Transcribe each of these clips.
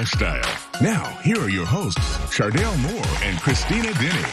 Lifestyle. Now, here are your hosts, Chardell Moore and Christina Denny.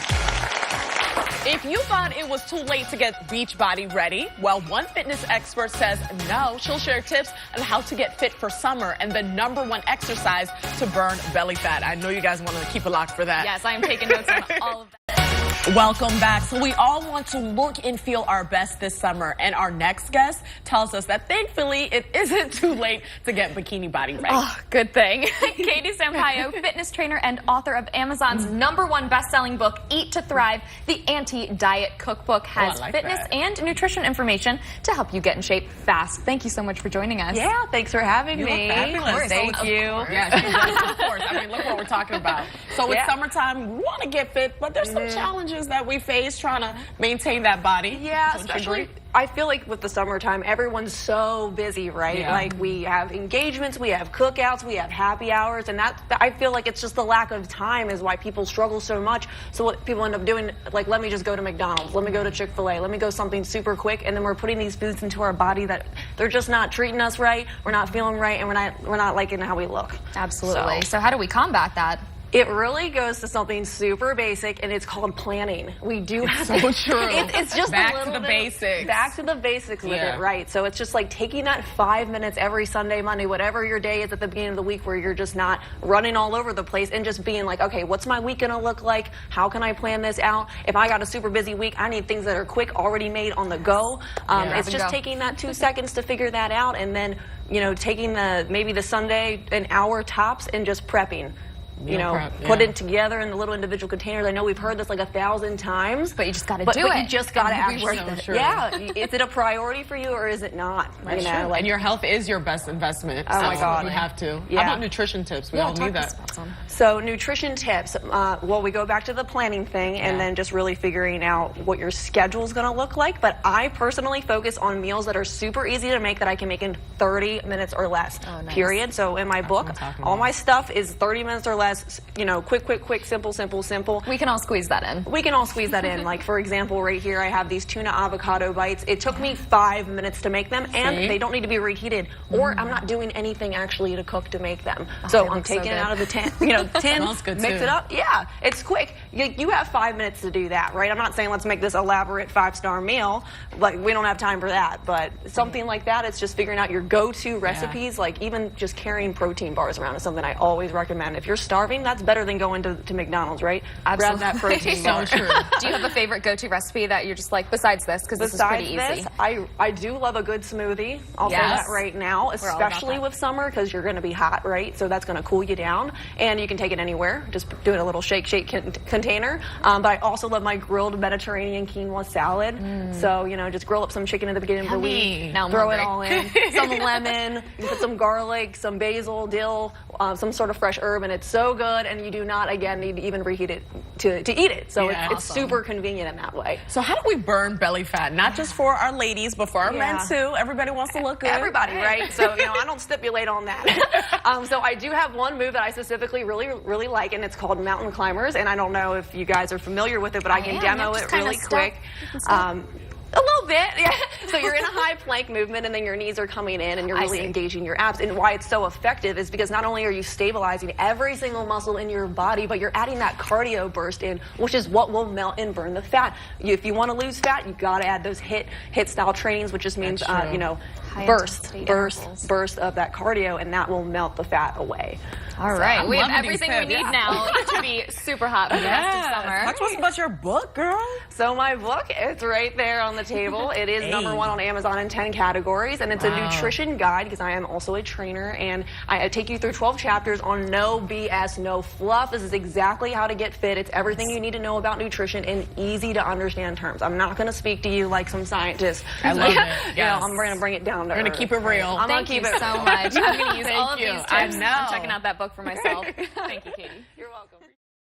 If you thought it was too late to get Beachbody ready, well, one fitness expert says no. She'll share tips on how to get fit for summer and the #1 exercise to burn belly fat. I know you guys want to keep a lock for that. Yes, I am taking notes on all of that. Welcome back. So we all want to look and feel our best this summer, and our next guest tells us that thankfully it isn't too late to get bikini body ready. Oh, good thing. Katie Sampayo, fitness trainer and author of Amazon's #1 best-selling book, Eat to Thrive, the Anti-Diet Cookbook, has fitness and nutrition information to help you get in shape fast. Thank you so much for joining us. Yeah, thanks for having me. You look fabulous. Thank you. Yes, of course. I mean, look what we're talking about. So it's summertime. We want to get fit, but there's some challenges that we face trying to maintain that body. Yeah, especially I feel like with the summertime, everyone's so busy, right? Yeah. Like we have engagements, we have cookouts, we have happy hours, and that I feel like it's just the lack of time is why people struggle so much. So what people end up doing, like, let me just go to McDonald's, let me go to Chick-fil-A, let me go something super quick, and then we're putting these foods into our body that they're just not treating us right, we're not feeling right, and we're not liking how we look. Absolutely. So how do we combat that? It really goes to something super basic, and it's called planning. We do have so true. It's just back to the basics. Back to the basics with it, right? So it's just like taking that 5 minutes every Sunday, Monday, whatever your day is at the beginning of the week, where you're just not running all over the place, and just being like, okay, what's my week gonna look like? How can I plan this out? If I got a super busy week, I need things that are quick, already made on the go. It's just taking that 2 seconds to figure that out, and then taking maybe the Sunday, an hour tops, and just prepping. Put it together in the little individual containers. I know we've heard this like 1,000 times. But you just got to do it. You just got to actually do it. Yeah. Is it a priority for you or is it not? That's true. And your health is your best investment. Oh my God. You have to. Yeah. How about nutrition tips? We all need that. So nutrition tips, well, we go back to the planning thing and then just really figuring out what your schedule is going to look like. But I personally focus on meals that are super easy to make that I can make in 30 minutes or less, period. So in my book, all my stuff is 30 minutes or less. Quick, simple. We can all squeeze that in. We can all squeeze that in. Like, for example, right here, I have these tuna avocado bites. It took me 5 minutes to make them, and they don't need to be reheated. Or I'm not doing anything actually to cook to make them. So I'm taking it out of the tin, mix it up. Yeah, it's quick. You have 5 minutes to do that, right? I'm not saying let's make this elaborate 5-star meal. Like, we don't have time for that. But something like that, it's just figuring out your go-to recipes. Like, even just carrying protein bars around is something I always recommend. If you're starving, that's better than going to McDonald's, right? Absolutely. Grab that protein bar. So true. Do you have a favorite go-to recipe that you're just like, besides this, because this is pretty easy? I do love a good smoothie. I'll say that right now, especially with summer, because you're going to be hot, right? So that's going to cool you down, and you can take it anywhere. Just do it in a little shake container. But I also love my grilled Mediterranean quinoa salad. So, just grill up some chicken at the beginning of the week, throw it all in, some lemon, you put some garlic, some basil, dill, some sort of fresh herb, and it's so good, and you do not, again, need to even reheat it to eat it. So it's super convenient in that way. So how do we burn belly fat? Not just for our ladies, but for our men too. Everybody wants to look good. Everybody, right? So, I don't stipulate on that. So I do have one move that I specifically really like, and it's called mountain climbers, and I don't know if you guys are familiar with it, but I can demo it really quick. A little bit, yeah. So you're in a high plank movement, and then your knees are coming in, and you're really engaging your abs. And why it's so effective is because not only are you stabilizing every single muscle in your body, but you're adding that cardio burst in, which is what will melt and burn the fat. If you want to lose fat, you got to add those HIIT style trainings, which just means burst of that cardio, and that will melt the fat away. All right, we have everything we need now to be super hot for the rest of summer. Talk to us about your book, girl. So my book, it's right there on the table. It is #1 on Amazon in 10 categories, and it's a nutrition guide, because I am also a trainer, and I take you through 12 chapters on no BS, no fluff. This is exactly how to get fit. It's everything you need to know about nutrition in easy to understand terms. I'm not going to speak to you like some scientist. I love it. Yes. I'm going to bring it down to We're going to keep it real. I'm going to keep it so much. I'm going to use all of these tips. I know. I'm checking out that book for myself. Thank you, Katie. You're welcome.